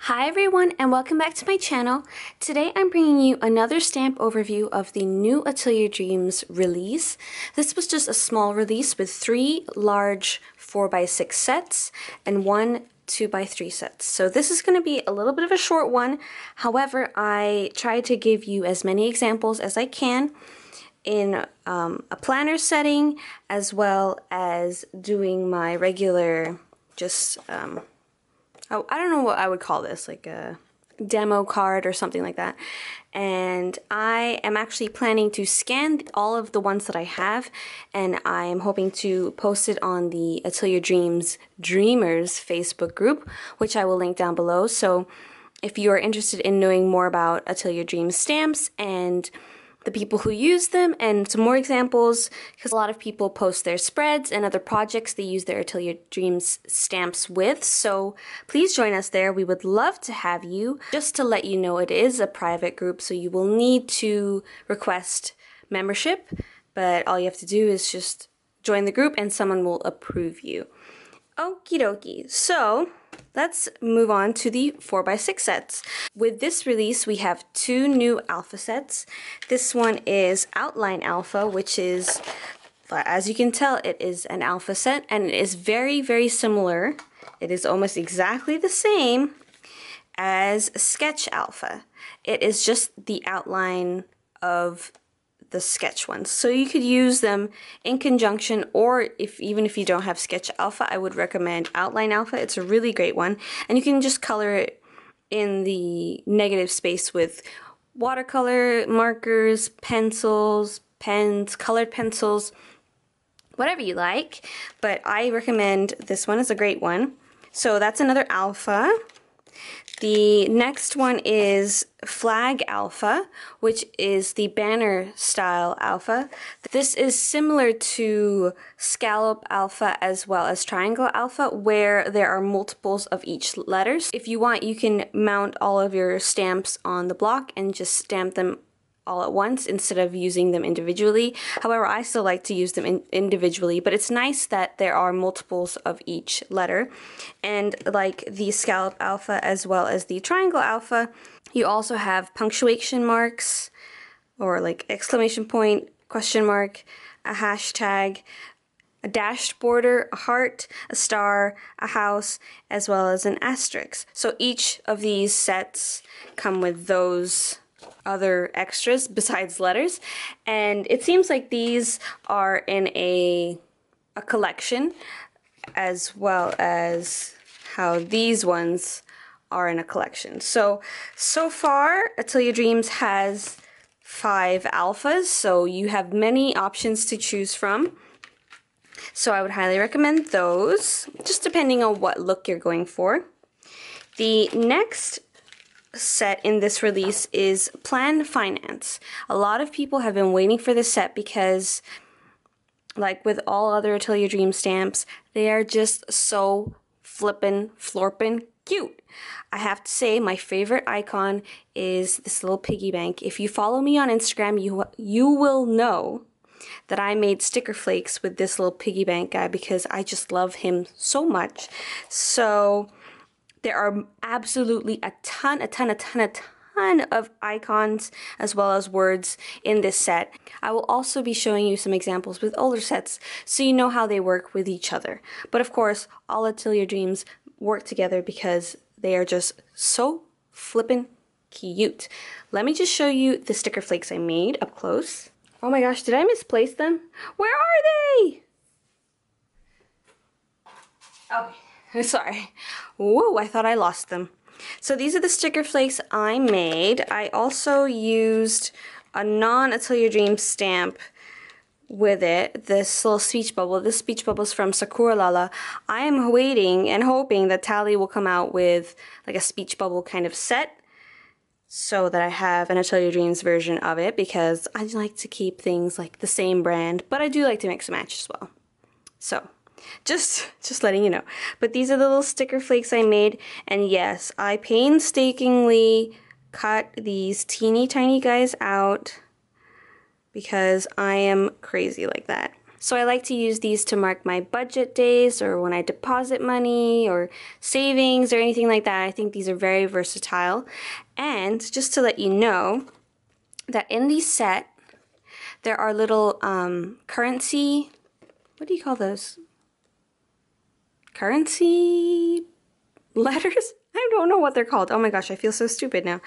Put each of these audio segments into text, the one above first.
Hi everyone and welcome back to my channel. Today I'm bringing you another stamp overview of the new Atelier Dreams release. This was just a small release with 3 large 4x6 sets and 1 2x3 sets. So this is going to be a little bit of a short one. However, I tried to give you as many examples as I can in a planner setting, as well as doing my regular I don't know what I would call this, like a demo card or something like that. And I am actually planning to scan all of the ones that I have, and I am hoping to post it on the Atelier Dreams Dreamers Facebook group, which I will link down below. So if you are interested in knowing more about Atelier Dreams stamps and the people who use them and some more examples, because a lot of people post their spreads and other projects they use their Atelier Dreams stamps with. So please join us there. We would love to have you. Just to let you know, it is a private group, so you will need to request membership, but all you have to do is just join the group and someone will approve you. Okie dokie. So let's move on to the 4x6 sets. With this release, we have 2 new alpha sets. This one is Outline Alpha, which is, as you can tell, it is an alpha set, and it is very, very similar. It is almost exactly the same as Sketch Alpha. It is just the outline of the sketch ones. So you could use them in conjunction, or even if you don't have Sketch Alpha, I would recommend Outline Alpha. It's a really great one, and you can just color it in the negative space with watercolor, markers, pencils, pens, colored pencils, whatever you like, but I recommend this one. Is a great one. So that's another alpha. The next one is Flag Alpha, which is the banner style alpha. This is similar to Scallop Alpha as well as Triangle Alpha, where there are multiples of each letters. If you want, you can mount all of your stamps on the block and just stamp them all at once instead of using them individually. However, I still like to use them individually, but it's nice that there are multiples of each letter. And like the Scallop Alpha as well as the Triangle Alpha, you also have punctuation marks, or like exclamation point, question mark, a hashtag, a dashed border, a heart, a star, a house, as well as an asterisk. So each of these sets come with those other extras besides letters, and it seems like these are in a collection, as well as how these ones are in a collection. So far Atelier Dreams has 5 alphas, so you have many options to choose from. So I would highly recommend those, just depending on what look you're going for. The next set in this release is Plan Finance. A lot of people have been waiting for this set because, like with all other Atelier Dream stamps, they are just so florpin' cute. I have to say, my favorite icon is this little piggy bank. If you follow me on Instagram, you will know that I made sticker flakes with this little piggy bank guy because I just love him so much. So there are absolutely a ton of icons as well as words in this set. I will also be showing you some examples with older sets so you know how they work with each other. But of course, all Atelier Dreams work together because they are just so flippin' cute. Let me just show you the sticker flakes I made up close. Oh my gosh, did I misplace them? Where are they? Okay. Sorry. Whoa, I thought I lost them. So these are the sticker flakes I made. I also used a non-Atelier Dreams stamp with it, this little speech bubble. This speech bubble is from Sakura Lala. I am waiting and hoping that Tally will come out with like a speech bubble kind of set so that I have an Atelier Dreams version of it, because I like to keep things like the same brand, but I do like to mix and match as well. So just letting you know. But these are the little sticker flakes I made, and yes, I painstakingly cut these teeny tiny guys out because I am crazy like that. So I like to use these to mark my budget days or when I deposit money or savings or anything like that. I think these are very versatile. And just to let you know that in the set, there are little currency, what do you call those? Currency letters? I don't know what they're called. Oh my gosh, I feel so stupid now.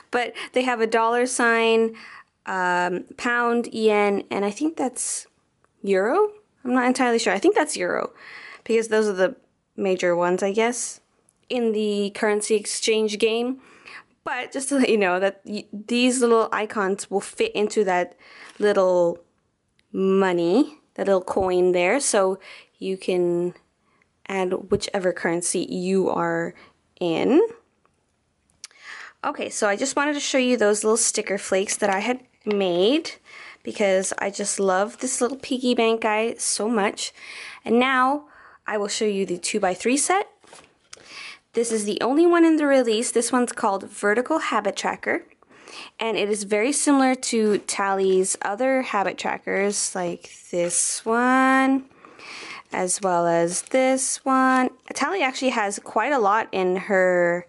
But they have a dollar sign, pound, yen, and I think that's euro? I'm not entirely sure. I think that's euro because those are the major ones, I guess, in the currency exchange game. But just to let you know that these little icons will fit into that little money, that little coin there, so you can add whichever currency you are in. Okay, so I just wanted to show you those little sticker flakes that I had made because I just love this little piggy bank guy so much. And now I will show you the 2x3 set. This is the only one in the release. This one's called Vertical Habit Tracker. And it is very similar to Tally's other habit trackers, like this one, as well as this one. Tally actually has quite a lot in her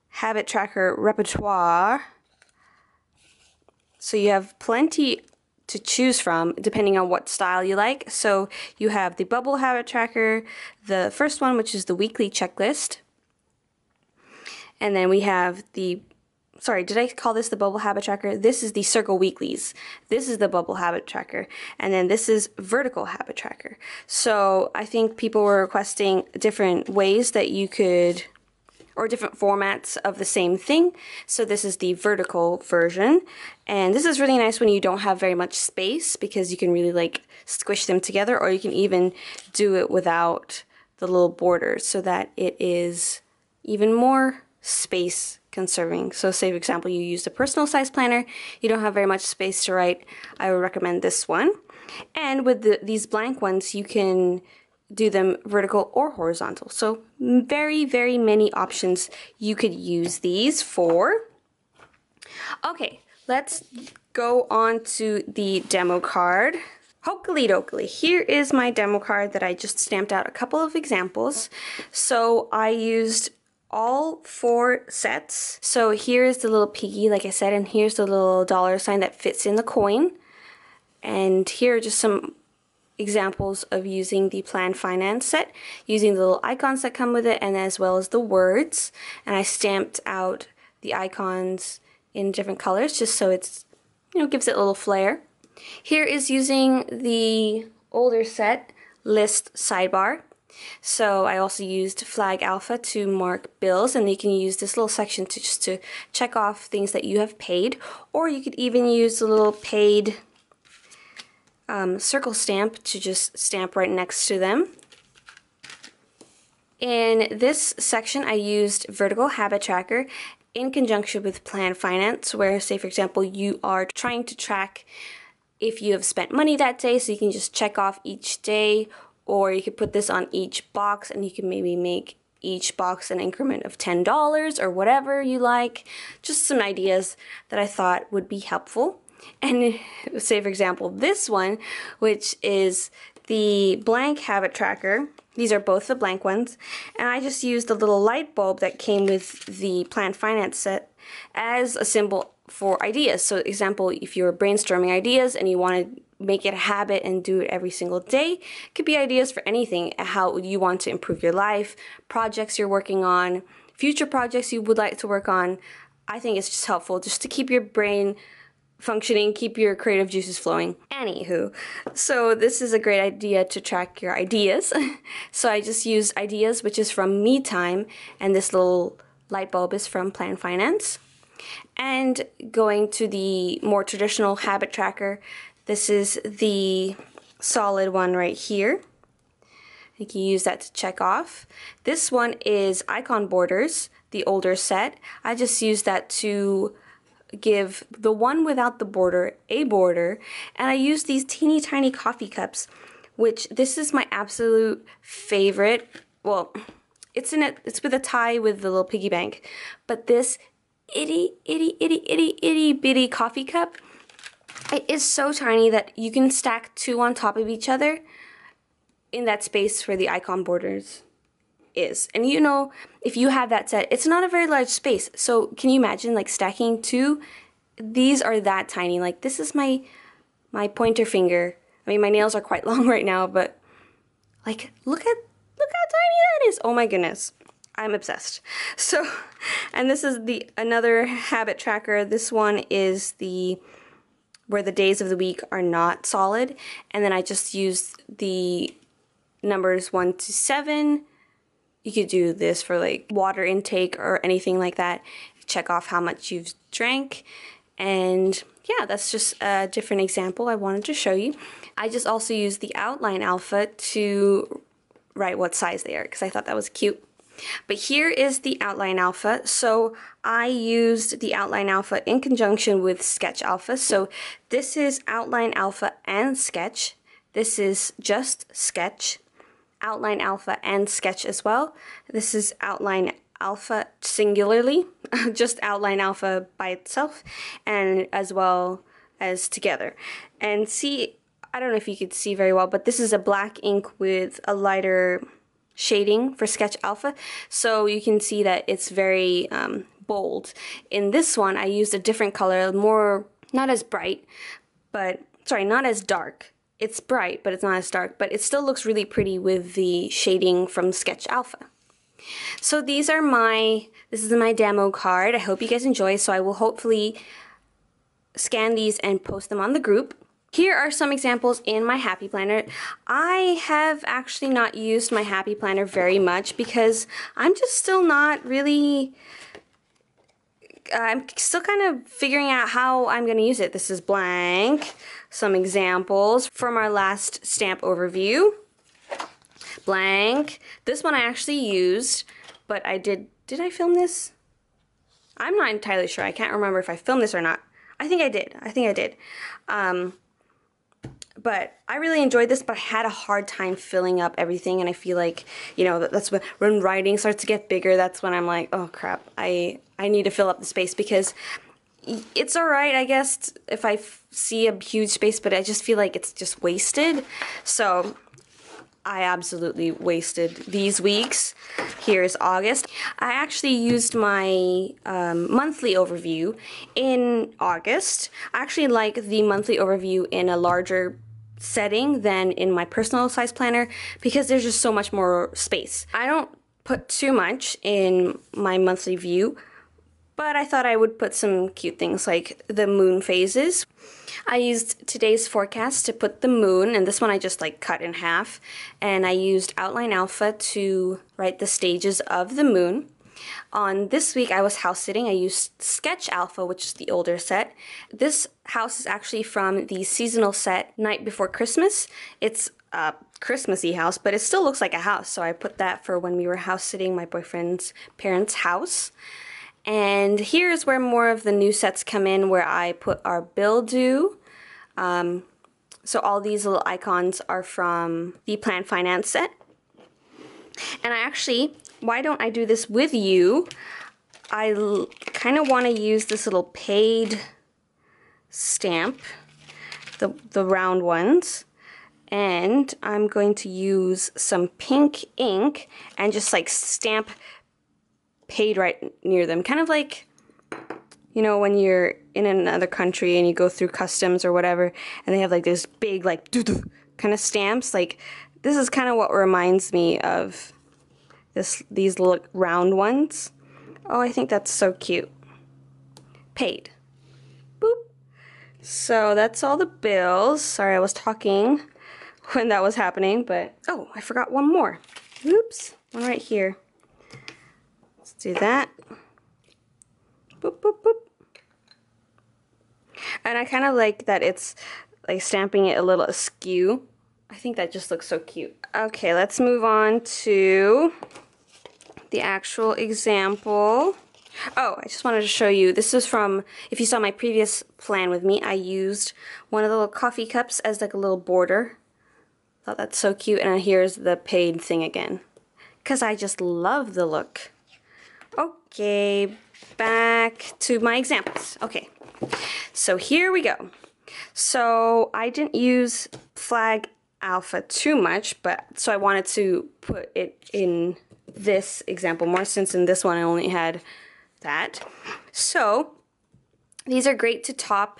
habit tracker repertoire. So you have plenty to choose from depending on what style you like. So you have the bubble habit tracker, the first one, which is the weekly checklist. And then we have the, sorry, did I call this the bubble habit tracker? This is the circle weeklies. This is the bubble habit tracker. And then this is vertical habit tracker. So I think people were requesting different ways that you could, or different formats of the same thing. So this is the vertical version. And this is really nice when you don't have very much space because you can really like squish them together, or you can even do it without the little borders so that it is even more space conserving. So say for example you used a personal size planner, you don't have very much space to write, I would recommend this one. And with these blank ones you can do them vertical or horizontal. So very, very many options you could use these for. Okay, let's go on to the demo card. Hokey dokey, here is my demo card that I just stamped out a couple of examples. So I used all 4 sets. So here is the little piggy, like I said, and here's the little dollar sign that fits in the coin. And here are just some examples of using the Plan Finance set, using the little icons that come with it, and as well as the words. And I stamped out the icons in different colors just so it's, you know, gives it a little flair. Here is using the older set list sidebar. So I also used flag alpha to mark bills, and you can use this little section to just to check off things that you have paid, or you could even use the little paid circle stamp to just stamp right next to them. In this section I used Vertical Habit Tracker in conjunction with Plan Finance, where say for example you are trying to track if you have spent money that day, so you can just check off each day, or you could put this on each box and you can maybe make each box an increment of $10 or whatever you like. Just some ideas that I thought would be helpful. And say for example this one, which is the blank habit tracker, these are both the blank ones, and I just used the little light bulb that came with the Plan Finance set as a symbol for ideas. So example, if you're brainstorming ideas and you want to make it a habit and do it every single day, it could be ideas for anything, how you want to improve your life, projects you're working on, future projects you would like to work on. I think it's just helpful just to keep your brain functioning, keep your creative juices flowing. Anywho, so this is a great idea to track your ideas. So I just used ideas, which is from Me Time, and this little light bulb is from Plan Finance. And going to the more traditional habit tracker, this is the solid one right here. You can use that to check off. This one is Icon Borders, the older set. I just used that to give the one without the border a border, and I use these teeny tiny coffee cups, which this is my absolute favorite. Well, it's with a tie with the little piggy bank, but this itty bitty coffee cup It is so tiny that you can stack 2 on top of each other in that space where the icon borders is. And you know, if you have that set, it's not a very large space. So can you imagine like stacking 2? These are that tiny. Like this is my pointer finger. I mean, my nails are quite long right now, but like look how tiny that is. Oh my goodness. I'm obsessed. So, and this is another habit tracker. This one is where the days of the week are not solid, and then I just use the numbers 1 to 7. You could do this for like water intake or anything like that. Check off how much you've drank, and yeah, that's just a different example I wanted to show you. I just also used the outline alpha to write what size they are because I thought that was cute. But here is the outline alpha. So I used the outline alpha in conjunction with sketch alpha. So this is outline alpha and sketch. This is just sketch, outline alpha and sketch as well. This is outline alpha singularly, just outline alpha by itself, and as well as together. And see, I don't know if you could see very well, but this is a black ink with a lighter shading for sketch alpha, so you can see that it's very bold. In this one I used a different color, more not as bright, but sorry, not as dark. It's bright, but it's not as dark, but it still looks really pretty with the shading from sketch alpha. So this is my demo card. I hope you guys enjoy. So I will hopefully scan these and post them on the group. Here are some examples in my Happy Planner. I have actually not used my Happy Planner very much because I'm just still not really, I'm still kind of figuring out how I'm going to use it. This is blank. Some examples from our last stamp overview. Blank. This one I actually used, but did I film this? I'm not entirely sure. I can't remember if I filmed this or not. I think I did. But I really enjoyed this, but I had a hard time filling up everything, and I feel like, you know, that's when writing starts to get bigger, that's when I'm like, oh crap, I need to fill up the space, because it's alright, I guess, if I see a huge space, but I just feel like it's just wasted. So I absolutely wasted these weeks. Here's August. I actually used my monthly overview in August. I actually like the monthly overview in a larger setting than in my personal size planner because there's just so much more space. I don't put too much in my monthly view, but I thought I would put some cute things like the moon phases. I used today's forecast to put the moon, and this one I just like cut in half, and I used outline alpha to write the stages of the moon. On this week I was house sitting. I used sketch alpha, which is the older set. This house is actually from the seasonal set Night Before Christmas. It's a Christmassy house, but it still looks like a house, so I put that for when we were house sitting my boyfriend's parents' house. And here's where more of the new sets come in, where I put our bill due. So all these little icons are from the Plan Finance set. And I actually, why don't I do this with you? I kind of want to use this little paid stamp, the round ones. And I'm going to use some pink ink and just like stamp paid right near them, kind of like, you know, when you're in another country and you go through customs or whatever, and they have like this big like kind of stamps. Like this is kind of what reminds me of these little round ones. Oh, I think that's so cute. Paid. Boop. So that's all the bills. Sorry, I was talking when that was happening, but oh, I forgot one more. Oops, one right here. Do that. Boop, boop, boop. And I kind of like that it's like stamping it a little askew. I think that just looks so cute. Okay, let's move on to the actual example. Oh, I just wanted to show you. This is from, if you saw my previous plan with me, I used one of the little coffee cups as like a little border. Thought that's so cute. And here's the paid thing again, because I just love the look. Okay, back to my examples. Okay, so here we go. So I didn't use flag alpha too much, but so I wanted to put it in this example more, since in this one I only had that. So these are great to top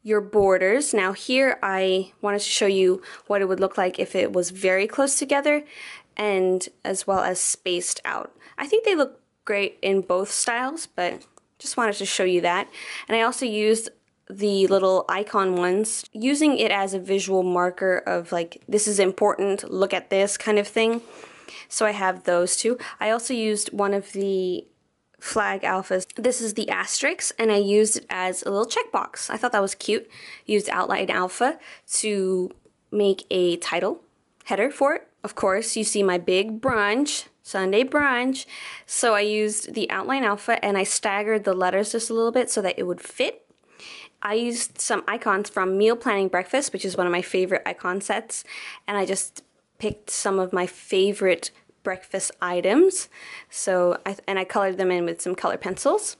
your borders. Now here I wanted to show you what it would look like if it was very close together and as well as spaced out. I think they look great in both styles, but just wanted to show you that. And I also used the little icon ones, using it as a visual marker of like, this is important, look at this kind of thing. So I have those two. I also used one of the flag alphas. This is the asterisk, and I used it as a little checkbox. I thought that was cute. Used outline alpha to make a title header for it. Of course, you see my big brunch, Sunday brunch. So I used the outline alpha and I staggered the letters just a little bit so that it would fit. I used some icons from Meal Planning Breakfast, which is one of my favorite icon sets, and I just picked some of my favorite breakfast items. So I colored them in with some color pencils.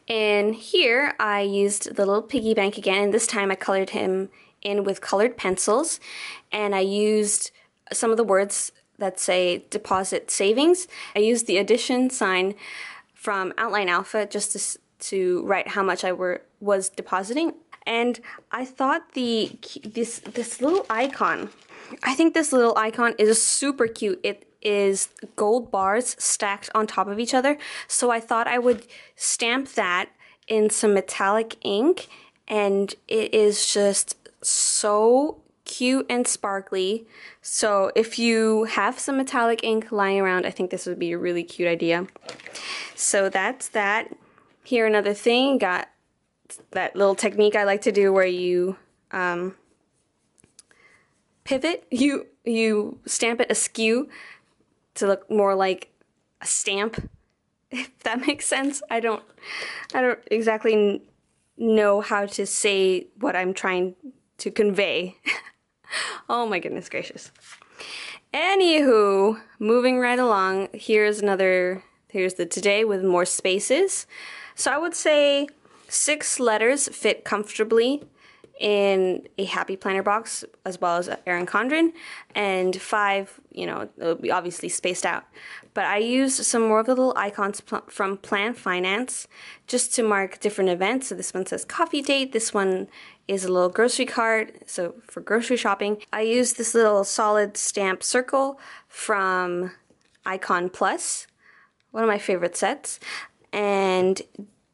And here I used the little piggy bank again, and this time I colored him in with colored pencils, and I used some of the words that say deposit savings. I used the addition sign from Outline Alpha just to write how much I was depositing. And I thought this little icon, I think this little icon is super cute. It is gold bars stacked on top of each other. So I thought I would stamp that in some metallic ink, and it is just so cute and sparkly. So if you have some metallic ink lying around, I think this would be a really cute idea. So that's that. Here another thing, got that little technique I like to do where you pivot, you stamp it askew to look more like a stamp, if that makes sense. I don't exactly know how to say what I'm trying to convey. Oh my goodness gracious. Anywho, moving right along, here's the today with more spaces. So I would say 6 letters fit comfortably in a Happy Planner box, as well as Erin Condren, and 5, it'll be obviously spaced out. But I used some more of the little icons from Plan Finance just to mark different events. So this one says coffee date, this one is a little grocery card, so for grocery shopping. I used this little solid stamp circle from Icon Plus, one of my favorite sets. And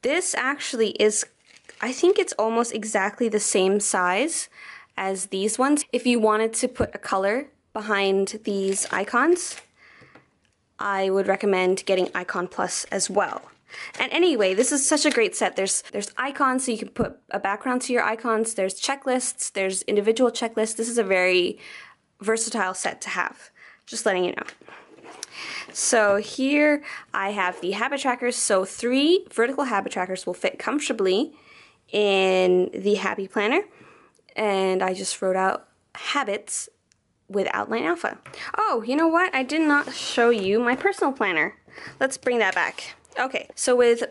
this actually is, I think it's almost exactly the same size as these ones. If you wanted to put a color behind these icons, I would recommend getting Icon Plus as well. And anyway, this is such a great set. There's icons, so you can put a background to your icons. There's checklists, there's individual checklists. This is a very versatile set to have. Just letting you know. So here I have the habit trackers. So 3 vertical habit trackers will fit comfortably in the Happy Planner. And I just wrote out habits with Outline Alpha. Oh, you know what? I did not show you my personal planner. Let's bring that back. Okay, so with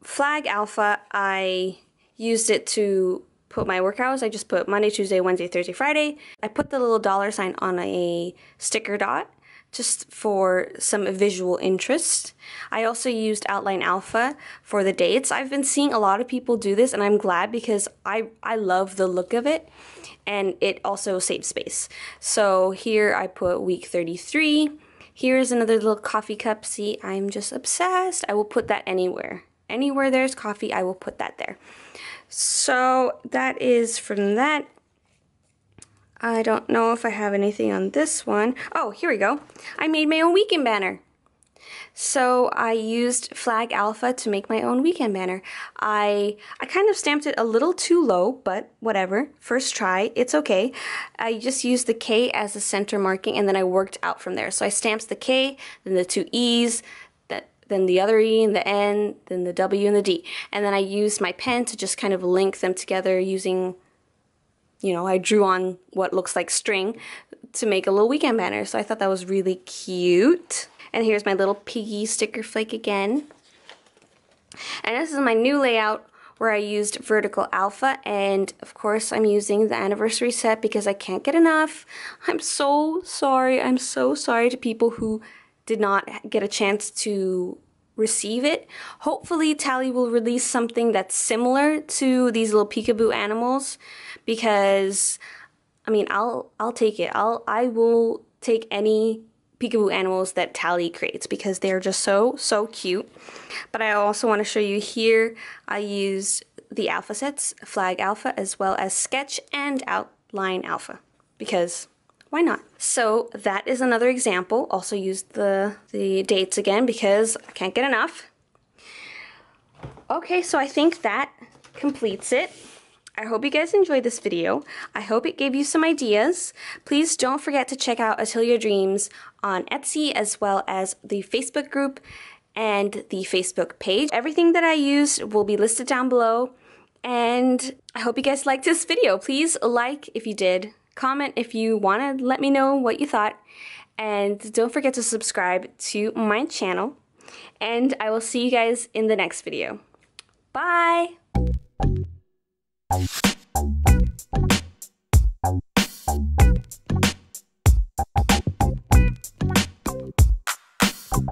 Flag Alpha, I used it to put my work hours. I just put Monday, Tuesday, Wednesday, Thursday, Friday. I put the little $ on a sticker dot just for some visual interest. I also used Outline Alpha for the dates. I've been seeing a lot of people do this, and I'm glad because I love the look of it, and it also saves space. So here I put week 33. Here's another little coffee cup. See, I'm just obsessed. I will put that anywhere. Anywhere there's coffee, I will put that there. So that is from that. I don't know if I have anything on this one. Oh, here we go. I made my own weekend banner. So I used Flag Alpha to make my own weekend banner. I kind of stamped it a little too low, but whatever. First try, it's okay. I just used the K as the center marking, and then I worked out from there. So I stamped the K, then the 2 E's, then the other E and the N, then the W and the D. And then I used my pen to just kind of link them together using, I drew on what looks like string to make a little weekend banner. So I thought that was really cute. And here's my little piggy sticker flake again. And this is my new layout where I used vertical alpha, and of course I'm using the anniversary set because I can't get enough. I'm so sorry. I'm so sorry to people who did not get a chance to receive it. Hopefully Tally will release something that's similar to these little peekaboo animals, because I mean, I'll take it. I will take any peekaboo animals that Tally creates because they're just so cute. But I also want to show you here, I used the alpha sets, flag alpha, as well as sketch and outline alpha, because why not? So that is another example. Also used the dates again because I can't get enough. Okay, so I think that completes it. I hope you guys enjoyed this video. I hope it gave you some ideas. Please don't forget to check out Atelier Dreams on Etsy, as well as the Facebook group and the Facebook page. Everything that I used will be listed down below. And I hope you guys liked this video. Please like if you did. Comment if you want to let me know what you thought. And don't forget to subscribe to my channel. And I will see you guys in the next video. Bye!